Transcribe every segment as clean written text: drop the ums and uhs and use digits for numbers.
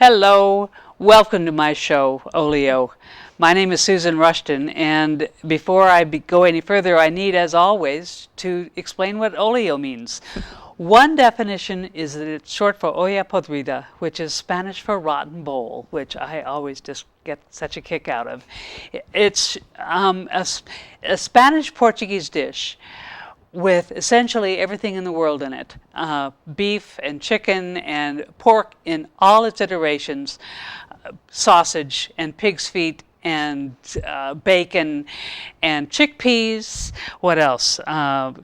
Hello, welcome to my show, Olio. My name is Susan Rushton, and before I go any further, I need, as always, to explain what Olio means. One definition is that it's short for olla podrida, which is Spanish for rotten bowl, which I always just get such a kick out of. It's a Spanish-Portuguese dish with essentially everything in the world in it. Beef and chicken and pork in all its iterations, sausage and pig's feet and bacon and chickpeas, what else?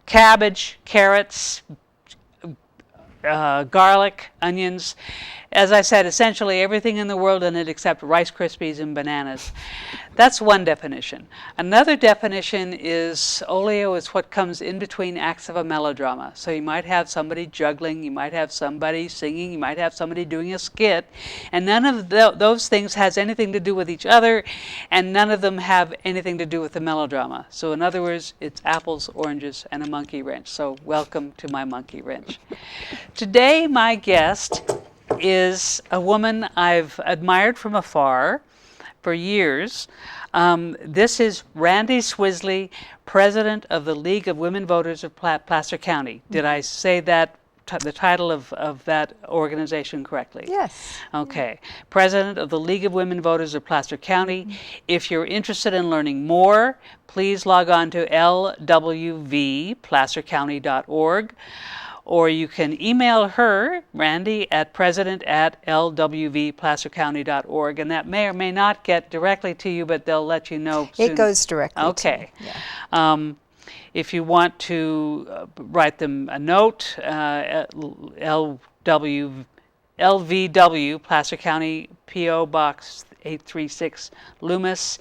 Cabbage, carrots, garlic, onions. As I said, essentially everything in the world in it except Rice Krispies and bananas. That's one definition. Another definition is olio is what comes in between acts of a melodrama. So you might have somebody juggling, you might have somebody singing, you might have somebody doing a skit, and none of those things has anything to do with each other, and none of them have anything to do with the melodrama. So in other words, it's apples, oranges, and a monkey wrench. So welcome to my monkey wrench. Today my guest is a woman I've admired from afar for years. This is Randi Swisley, president of the League of Women Voters of Placer County. Did I say that, the title of that organization correctly? Yes. Okay. President of the League of Women Voters of Placer County. If you're interested in learning more, please log on to lwvplacercounty.org. Or you can email her, Randi, at president@lwvplacercounty.org, and that may or may not get directly to you, but they'll let you know soon. It goes directly okay. to me. Yeah. If you want to write them a note, LVW, Placer County, P.O. Box 836, Loomis,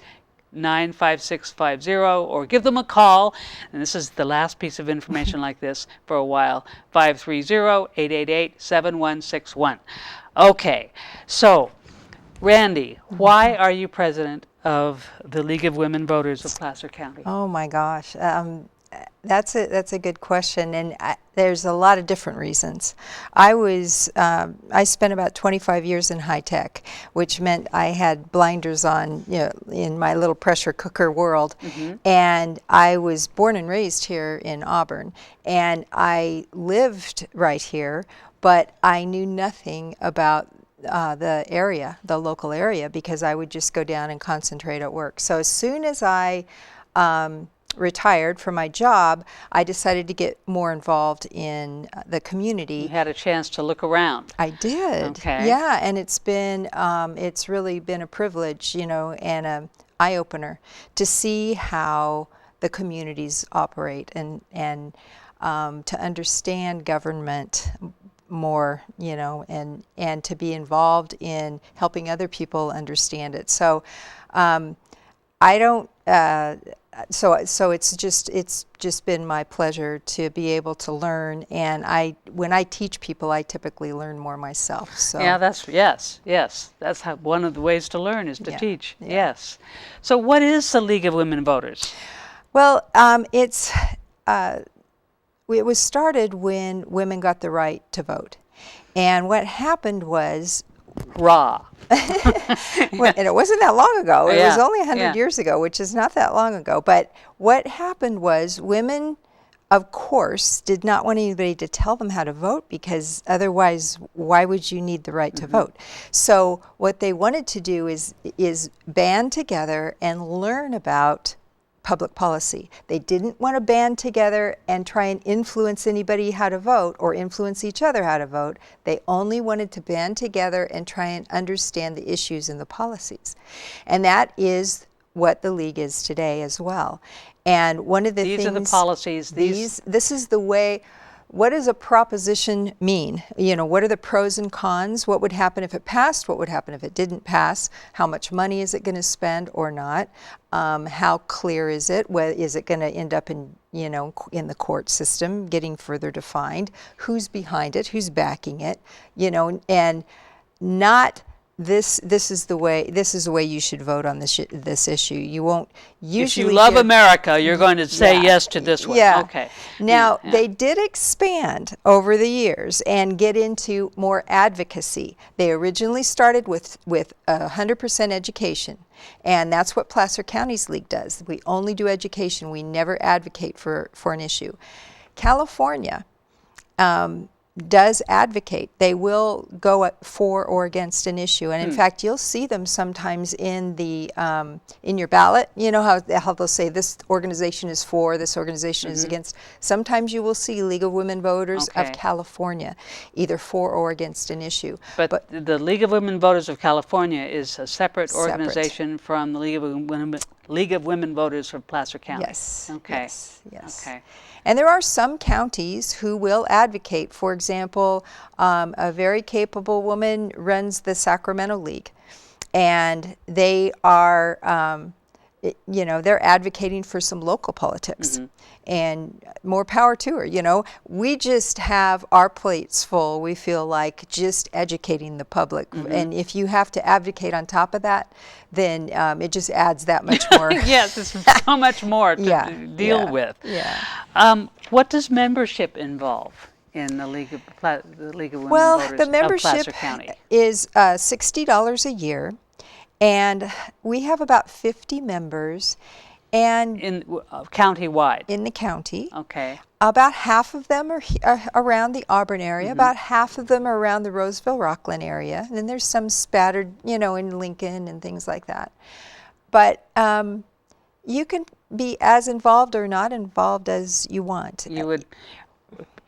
95650, or give them a call, and this is the last piece of information like this for a while, 530-888-7161. Okay, so Randi, why are you president of the League of Women Voters of Placer County? Oh my gosh, that's a good question, and there's a lot of different reasons. I spent about 25 years in high tech, which meant I had blinders on, in my little pressure cooker world. Mm-hmm. And I was born and raised here in Auburn, and I lived right here, but I knew nothing about the area, the local area, because I would just go down and concentrate at work. So as soon as I retired from my job, I decided to get more involved in the community. You had a chance to look around. I did. Okay. Yeah, and it's really been a privilege, and an eye-opener to see how the communities operate and to understand government more, and to be involved in helping other people understand it. So I don't. So it's just been my pleasure to be able to learn, and when I teach people, I typically learn more myself. So yeah, yes, that's one of the ways to learn is to teach. Yeah. Yes. So what is the League of Women Voters? Well, it was started when women got the right to vote, and what happened was. Raw. And it wasn't that long ago. It was only 100 years ago, which is not that long ago. But what happened was women, of course, did not want anybody to tell them how to vote, because otherwise, why would you need the right to vote? So what they wanted to do is band together and learn about public policy. They didn't want to band together and try and influence anybody how to vote or influence each other how to vote. They only wanted to band together and try and understand the issues and the policies. And that is what the League is today as well. And one of the things... These are the policies. This is the way... What does a proposition mean? What are the pros and cons? What would happen if it passed? What would happen if it didn't pass? How much money is it going to spend or not? How clear is it? Is it going to end up in the court system, getting further defined? Who's behind it? Who's backing it? And not this is the way you should vote on this issue. You won't usually. If you love America, you're going to say yes to this one. Yeah. Okay. Now they did expand over the years and get into more advocacy. They originally started with 100% education, and that's what Placer County's League does. We only do education. We never advocate for an issue. California does advocate. They will go for or against an issue, and in fact, you'll see them sometimes in the in your ballot. You know how they'll say this organization is for, this organization is against. Sometimes you will see League of Women Voters of California either for or against an issue. But the League of Women Voters of California is a separate organization from the League of Women Voters of Placer County. Yes. Okay. Yes. Okay. And there are some counties who will advocate. For example, a very capable woman runs the Sacramento League, and they are, they're advocating for some local politics. And more power to her. We just have our plates full, we feel like, just educating the public. And if you have to advocate on top of that, then it just adds that much more. Yes, it's so much more to deal with. What does membership involve in the League of Women Voters the membership of Placer County? Is $60 a year, and we have about 50 members. And county-wide? In the county. Okay. About half of them are around the Auburn area. About half of them are around the Roseville-Rockland area. And then there's some spattered, in Lincoln and things like that. But you can be as involved or not involved as you want.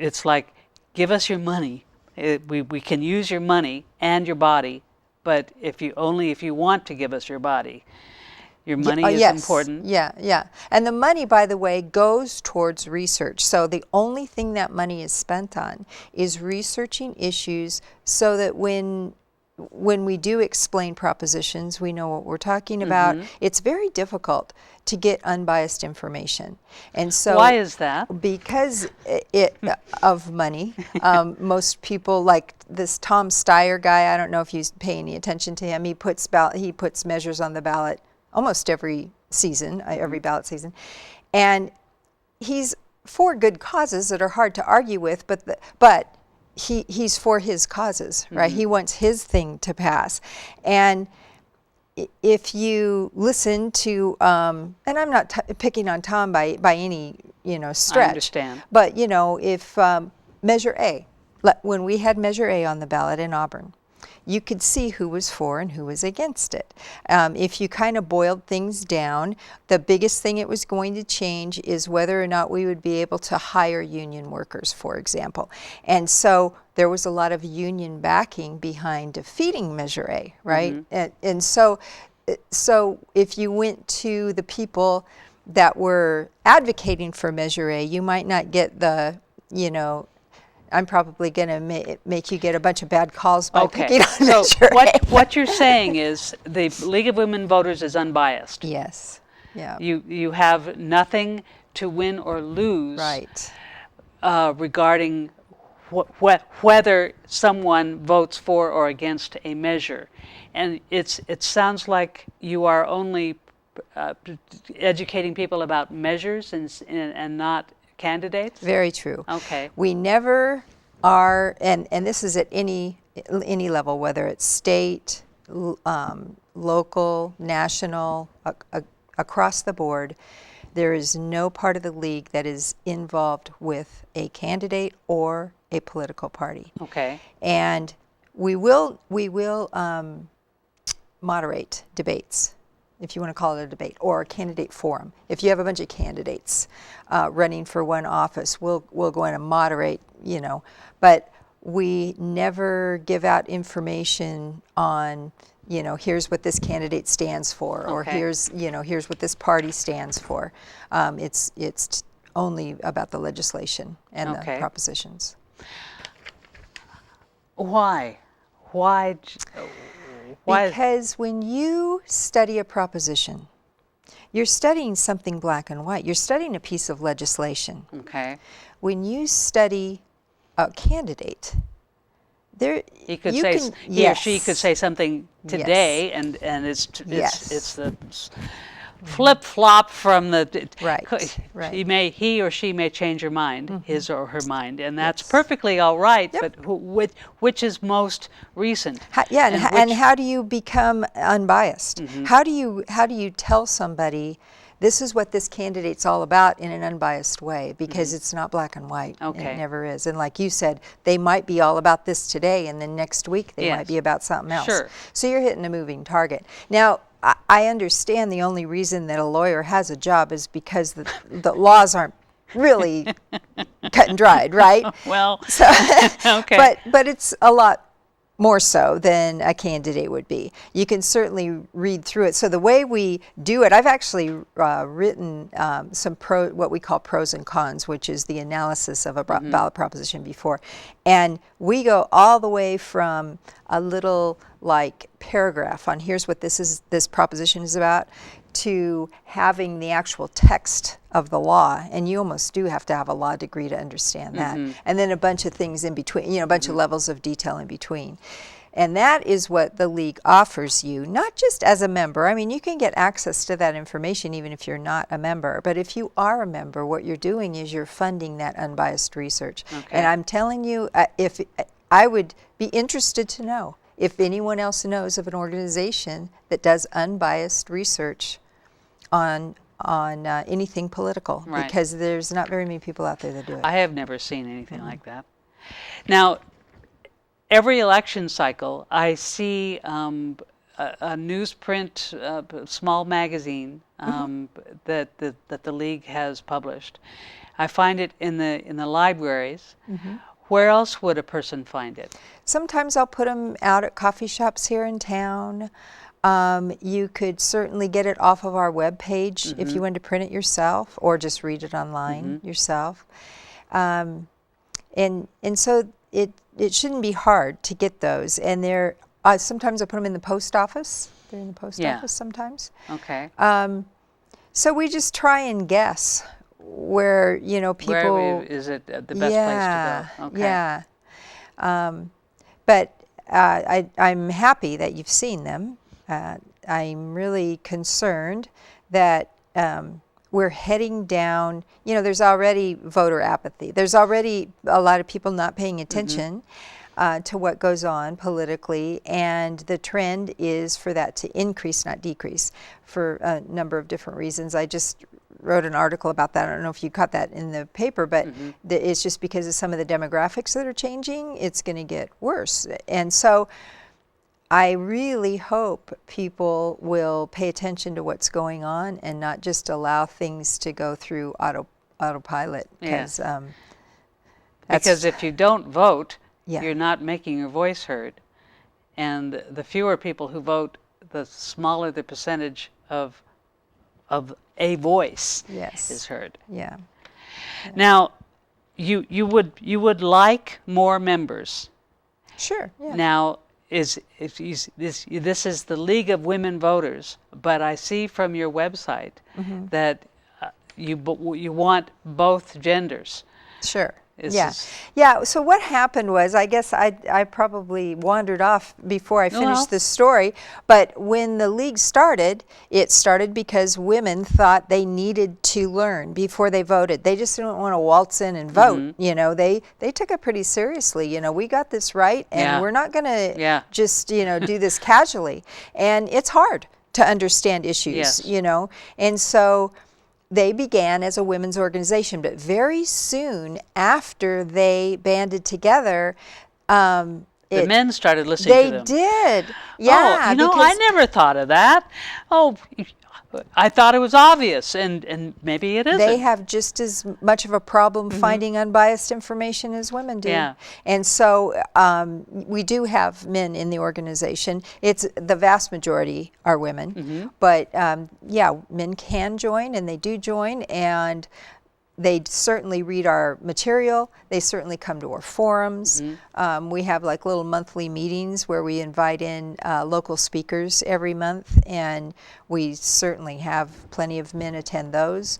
It's like, give us your money. We can use your money and your body, but if you want to give us your body. Your money is important. Yeah. And the money, by the way, goes towards research. So the only thing that money is spent on is researching issues so that when we do explain propositions, we know what we're talking about. It's very difficult to get unbiased information. And so why is that? Because of money. Most people, like this Tom Steyer guy, I don't know if you pay any attention to him. He puts measures on the ballot almost every season, every ballot season. And he's for good causes that are hard to argue with, but he's for his causes, right? He wants his thing to pass. And if you listen to, and I'm not picking on Tom by any, stretch. I understand. But, if Measure A, when we had Measure A on the ballot in Auburn, you could see who was for and who was against it. If you kind of boiled things down, the biggest thing it was going to change is whether or not we would be able to hire union workers, for example. And so there was a lot of union backing behind defeating Measure A, right? And so if you went to the people that were advocating for Measure A, you might not get the, I'm probably going to make you get a bunch of bad calls by picking on Measure A. What you're saying is the League of Women Voters is unbiased. Yes. Yeah. You have nothing to win or lose regarding whether someone votes for or against a measure. And it sounds like you are only educating people about measures and not candidates? Very true. Okay. We never are, and this is at any level, whether it's state, local, national, across the board, there is no part of the league that is involved with a candidate or a political party. Okay. And we will moderate debates, if you want to call it a debate, or a candidate forum. If you have a bunch of candidates running for one office, we'll go in and moderate, but we never give out information on, here's what this candidate stands for, or here's what this party stands for. It's only about the legislation and the propositions. Why? Because when you study a proposition, you're studying something black and white. You're studying a piece of legislation. Okay. When you study a candidate, He could say he or she could say something today, and it's the flip flop from the right. He or she may change her mind, his or her mind, and that's perfectly all right. But which is most recent? And how do you become unbiased? How do you tell somebody this is what this candidate's all about in an unbiased way? Because it's not black and white. Okay. It never is. And like you said, they might be all about this today, and then next week they might be about something else. Sure. So you're hitting a moving target. Now, I understand the only reason that a lawyer has a job is because the laws aren't really cut and dried, right? Well, so, okay. But it's a lot more so than a candidate would be. You can certainly read through it. So the way we do it, I've actually written what we call pros and cons, which is the analysis of a ballot proposition before. And we go all the way from a little like paragraph on here's what this proposition is about, to having the actual text of the law, and you almost do have to have a law degree to understand that, and then a bunch of things in between, a bunch of levels of detail in between. And that is what the League offers you, not just as a member. I mean, you can get access to that information even if you're not a member, but if you are a member, what you're doing is you're funding that unbiased research. Okay. And I'm telling you, if I would be interested to know if anyone else knows of an organization that does unbiased research on anything political, because there's not very many people out there that do it. I have never seen anything like that. Now, every election cycle, I see a newsprint, small magazine that the League has published. I find it in the libraries. Where else would a person find it? Sometimes I'll put them out at coffee shops here in town. You could certainly get it off of our webpage if you wanted to print it yourself, or just read it online yourself. And so it shouldn't be hard to get those. And sometimes I put them in the post office. They're in the post office sometimes. Okay. So we just try and guess where people. Where is it the best place to go? Okay. Yeah. But I'm happy that you've seen them. I'm really concerned that we're heading down. There's already voter apathy. There's already a lot of people not paying attention to what goes on politically, and the trend is for that to increase, not decrease, for a number of different reasons. I just wrote an article about that. I don't know if you caught that in the paper, but it's just because of some of the demographics that are changing, it's going to get worse. And so I really hope people will pay attention to what's going on and not just allow things to go through autopilot. Because if you don't vote, you're not making your voice heard. And the fewer people who vote, the smaller the percentage of a voice is heard. Yeah. Now, you would like more members. Sure. Yeah. Now, this is the League of Women Voters, but I see from your website that you want both genders. Sure. Yeah. So what happened was, I guess I probably wandered off before I finished this story, but when the League started, it started because women thought they needed to learn before they voted. They just didn't want to waltz in and vote. They took it pretty seriously. We got this right, and we're not going to just do this casually. And it's hard to understand issues, and so they began as a women's organization, but very soon after they banded together, the men started listening to them. They did, yeah. I never thought of that. Oh, I thought it was obvious, and maybe it isn't. They have just as much of a problem finding unbiased information as women do. Yeah. And so we do have men in the organization. It's the vast majority are women, but men can join, and they do join, and they certainly read our material. They certainly come to our forums. We have like little monthly meetings where we invite in local speakers every month, and we certainly have plenty of men attend those.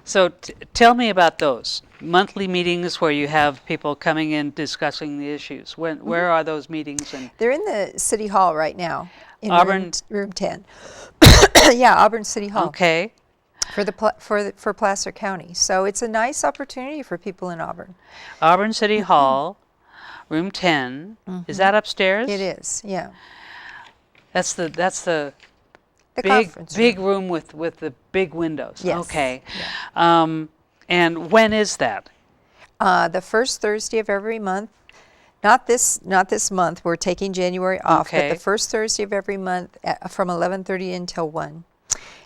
So tell me about those monthly meetings where you have people coming in discussing the issues. Where are those meetings? And they're in the City Hall right now, in Auburn? room 10. Yeah, Auburn City Hall. Okay. For Placer County. So it's a nice opportunity for people in Auburn. Auburn City Hall, room 10. Is that upstairs? It is, yeah. That's the big room with the big windows. Yes. Okay. Yeah. And when is that? The first Thursday of every month. Not this month. We're taking January off, okay. But the first Thursday of every month from 11:30 until 1.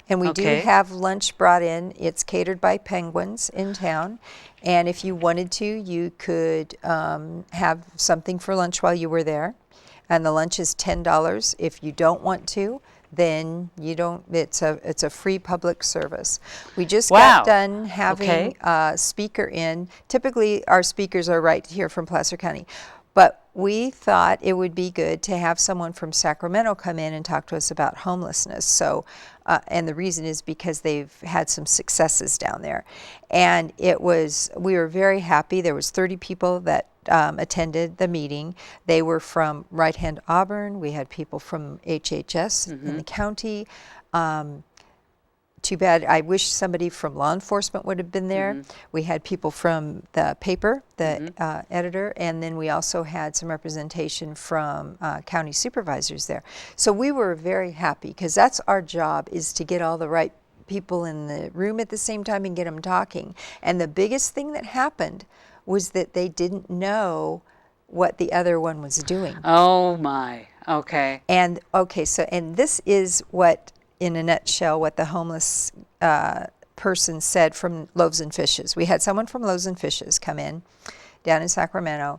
And we okay. do have lunch brought in. It's catered by Penguins in town. And if you wanted to, you could have something for lunch while you were there. And the lunch is $10. If you don't want to, then you don't. It's a free public service. We just got done having a speaker in. Typically, our speakers are right here from Placer County. But we thought it would be good to have someone from Sacramento come in and talk to us about homelessness. So, and the reason is because they've had some successes down there. And we were very happy. There was 30 people that attended the meeting. They were from Right Hand Auburn. We had people from HHS in the county. Too bad. I wish somebody from law enforcement would have been there. We had people from the paper, the editor, and then we also had some representation from county supervisors there. So we were very happy because that's our job, is to get all the right people in the room at the same time and get them talking. And the biggest thing that happened was that they didn't know what the other one was doing. Oh my. Okay. And and this is what, in a nutshell, what the homeless person said from Loaves and Fishes. We had someone from Loaves and Fishes come in down in Sacramento.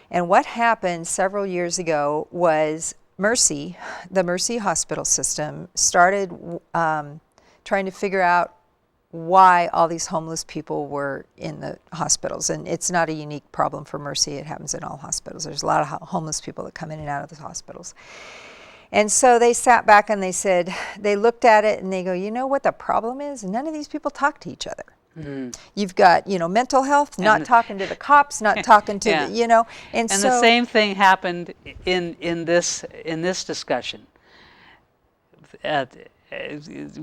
And what happened several years ago was the Mercy hospital system started trying to figure out why all these homeless people were in the hospitals. And it's not a unique problem for Mercy. It happens in all hospitals. There's a lot of homeless people that come in and out of the hospitals. And so they sat back and they looked at it and they go, you know what the problem is? None of these people talk to each other. You've got, mental health, not talking to the cops, not talking to the, And so the same thing happened in this discussion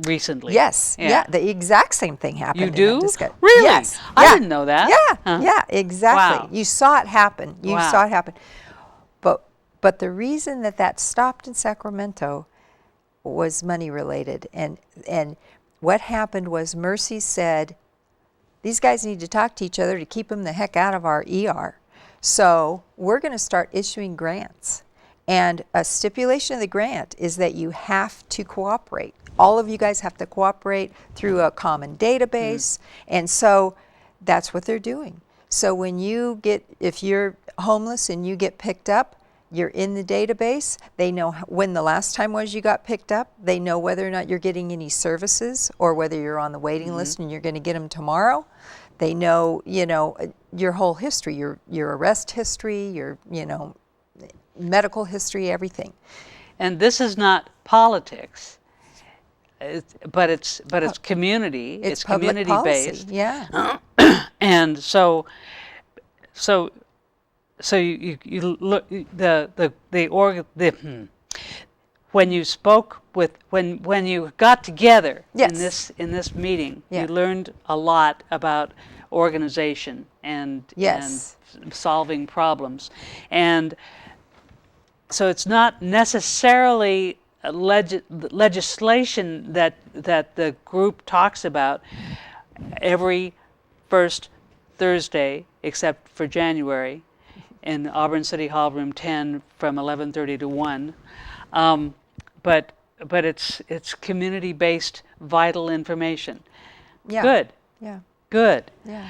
recently. Yes, the exact same thing happened. You do? In that discussion. Really? Yes. I didn't know that. Yeah, exactly. Wow. You saw it happen. You saw it happen. But the reason that stopped in Sacramento was money related. And what happened was Mercy said, these guys need to talk to each other to keep them the heck out of our ER. So we're going to start issuing grants. And a stipulation of the grant is that you have to cooperate. All of you guys have to cooperate through a common database. And so that's what they're doing. So if you're homeless and you get picked up, you're in the database. They know when the last time was you got picked up. They know whether or not you're getting any services or whether you're on the waiting list and you're going to get them tomorrow. They know, your whole history, your arrest history, your, medical history, everything. And this is not politics, but it's community. It's community based. Yeah. And so you look when you spoke with when you got together in this meeting, you learned a lot about organization and solving problems. And so it's not necessarily legislation that the group talks about every first Thursday except for January in Auburn City Hall, room 10, from 11:30 to 1. But it's community-based, vital information. Yeah. Good. Yeah. Good. Yeah.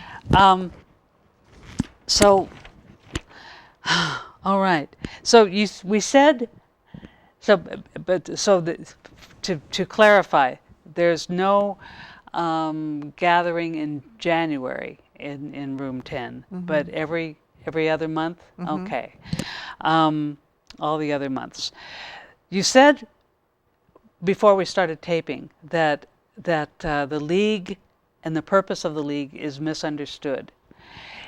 So, all right. So we said. To clarify, there's no gathering in January in room 10, but every other month? Okay. All the other months. You said before we started taping that the League and the purpose of the League is misunderstood.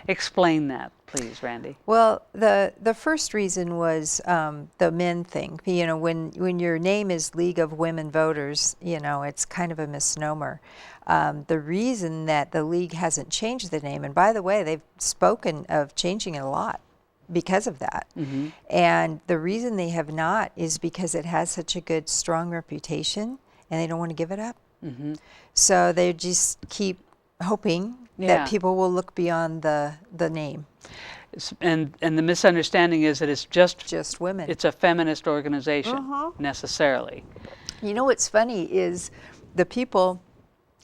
Explain that, please, Randi. Well, the first reason was the men thing. You know, when your name is League of Women Voters, you know, it's kind of a misnomer. The reason that the League hasn't changed the name, and by the way, they've spoken of changing it a lot because of that. And the reason they have not is because it has such a good, strong reputation, and they don't want to give it up. So they just keep hoping that people will look beyond the name. And the misunderstanding is that it's just women. It's a feminist organization necessarily. You know what's funny is the people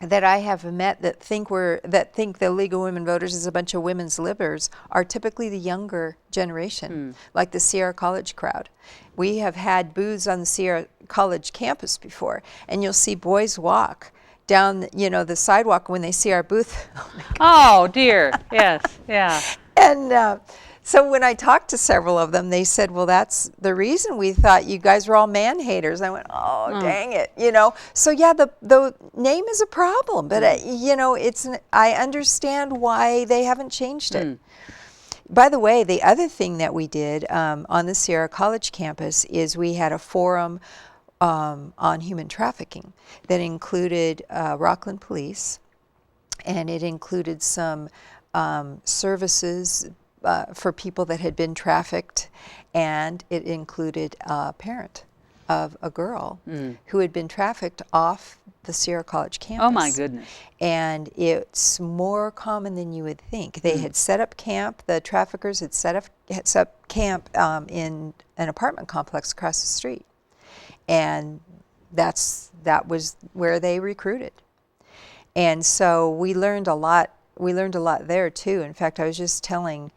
that I have met that think the League of Women Voters is a bunch of women's livers are typically the younger generation, like the Sierra College crowd. We have had booths on the Sierra College campus before, and you'll see boys walk down, you know, the sidewalk when they see our booth. Oh dear, yes, yeah. And so when I talked to several of them, they said, well, that's the reason we thought you guys were all man haters. I went, oh, dang it, you know. So yeah, the name is a problem, but you know, I understand why they haven't changed it. By the way, the other thing that we did on the Sierra College campus is we had a forum on human trafficking that included Rockland Police, and it included some services for people that had been trafficked, and it included a parent of a girl who had been trafficked off the Sierra College campus. Oh my goodness. And it's more common than you would think. They had set up camp, the traffickers had set up camp in an apartment complex across the street. And that was where they recruited. And so we learned a lot. We learned a lot there too. In fact, I was just telling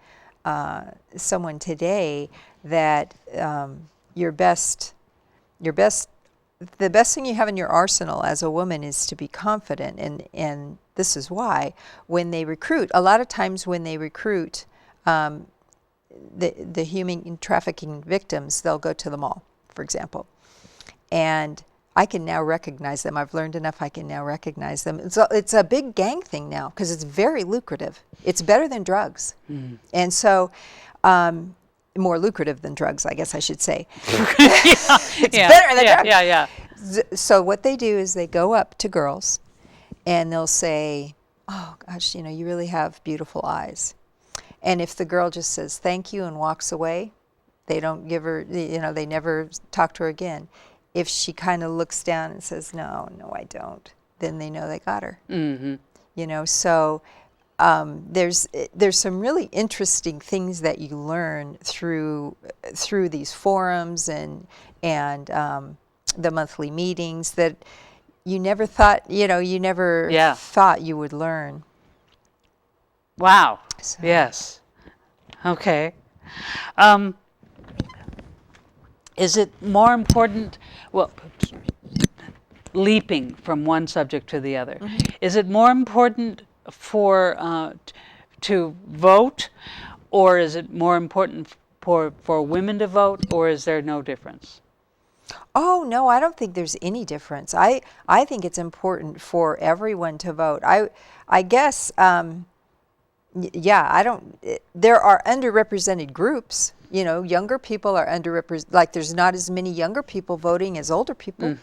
someone today that the best thing you have in your arsenal as a woman is to be confident. And this is why when they recruit, a lot of times when they recruit the human trafficking victims, they'll go to the mall, for example. And I can now recognize them. I've learned enough I can now recognize them. It's a big gang thing now because it's very lucrative. It's better than drugs. And so, more lucrative than drugs, I guess I should say. It's better than drugs. Yeah. So what they do is they go up to girls and they'll say, oh gosh, you know, you really have beautiful eyes. And if the girl just says thank you and walks away, they don't give her, you know, they never talk to her again. If she kind of looks down and says, no, I don't, then they know they got her. You know, so there's some really interesting things that you learn through these forums and the monthly meetings that you never thought, you know, thought you would learn. Wow. So. Yes. Okay. Is it more important, well, leaping from one subject to the other, is it more important to vote, or is it more important for women to vote, or is there no difference? Oh, no, I don't think there's any difference. I think it's important for everyone to vote. I guess, yeah, there are underrepresented groups. You know, younger people are underrepresented. Like, there's not as many younger people voting as older people.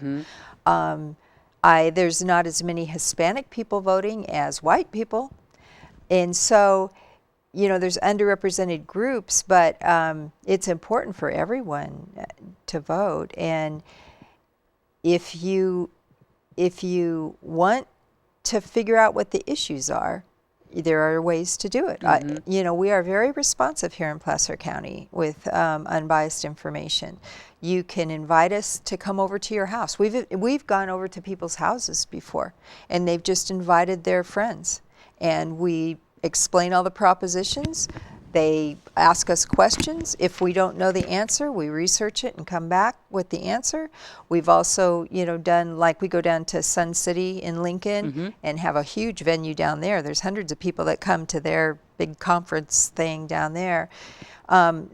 There's not as many Hispanic people voting as white people. And so, you know, there's underrepresented groups, but it's important for everyone to vote. And if you want to figure out what the issues are, there are ways to do it. You know, we are very responsive here in Placer County with unbiased information. You can invite us to come over to your house. We've gone over to people's houses before, and they've just invited their friends, and we explain all the propositions. They ask us questions. If we don't know the answer, we research it and come back with the answer. We've also, done, like we go down to Sun City in Lincoln and have a huge venue down there. There's hundreds of people that come to their big conference thing down there.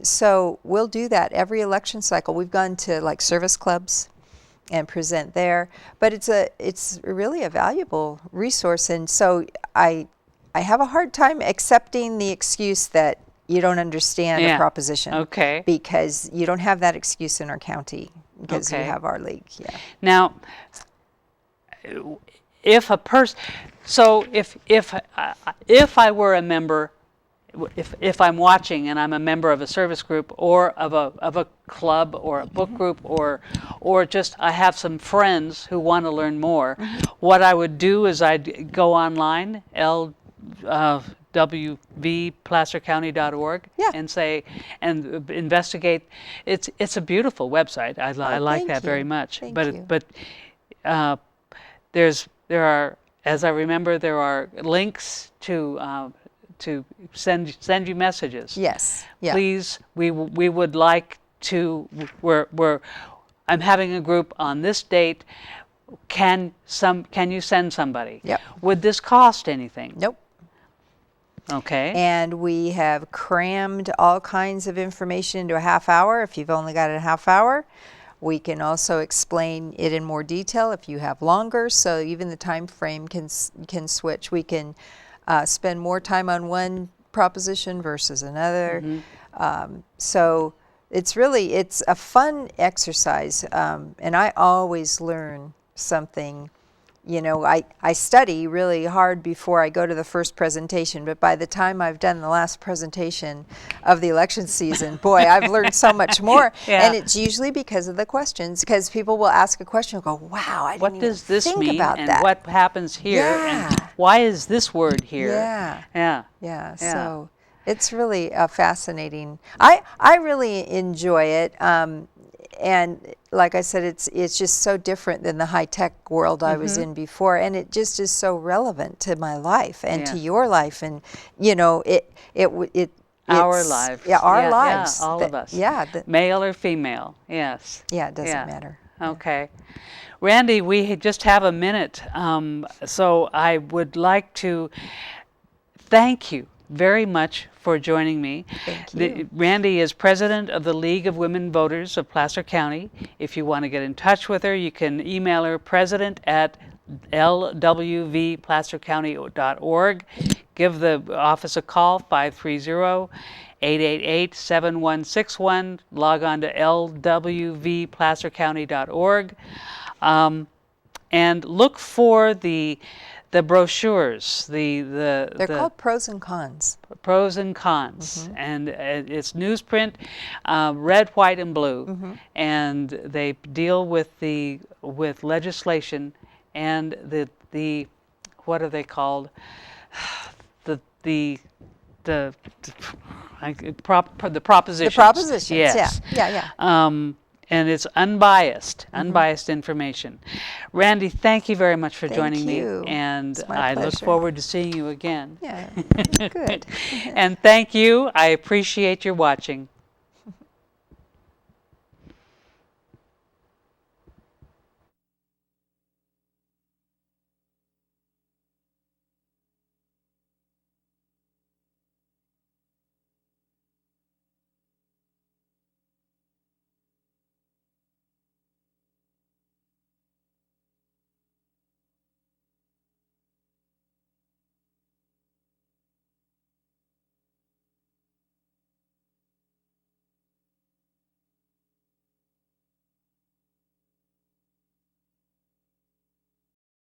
So we'll do that every election cycle. We've gone to like service clubs and present there, but it's really a valuable resource. And so I have a hard time accepting the excuse that you don't understand a proposition. Okay. Because you don't have that excuse in our county because we have our league. Yeah. Now, if a person, so if I were a member, if I'm watching and I'm a member of a service group or of a club or a book group or just I have some friends who want to learn more, what I would do is I'd go online, wvplacercounty.org, and say and investigate. It's a beautiful website. I like that very much. But there are, as I remember, there are links to send you messages. Yes. Yeah. Please, we would like to. I'm having a group on this date. Can you send somebody? Yep. Would this cost anything? Nope. Okay. And we have crammed all kinds of information into a half hour if you've only got a half hour. We can also explain it in more detail if you have longer, so even the time frame can switch. We can spend more time on one proposition versus another. So it's a fun exercise, and I always learn something. I study really hard before I go to the first presentation, but by the time I've done the last presentation of the election season, boy, I've learned so much more. And it's usually because of the questions, because people will ask a question and go, wow, I didn't even think about that. And what happens here? And why is this word here? Yeah. So it's really fascinating. I really enjoy it. And like I said, it's just so different than the high-tech world I was in before, and it just is so relevant to my life and to your life, and our lives. Yeah, our lives. Yeah, all of us. Yeah. Male or female, yes. Yeah, it doesn't matter. Okay. Randi, we just have a minute, so I would like to thank you very much for joining me. Thank you. Randi is president of the League of Women Voters of Placer County. If you want to get in touch with her, you can email her president@lwvplacercounty.org. Give the office a call, 530-888-7161. Log on to lwvplacercounty.org. And look for the brochures. They're called pros and cons. Pros and cons, and it's newsprint, red, white, and blue, and they deal with legislation and the what are they called? The propositions. The propositions. Yes. Yeah. And it's unbiased information. Randi, thank you very much for joining me. And I look forward to seeing you again. Yeah, good. And thank you. I appreciate your watching.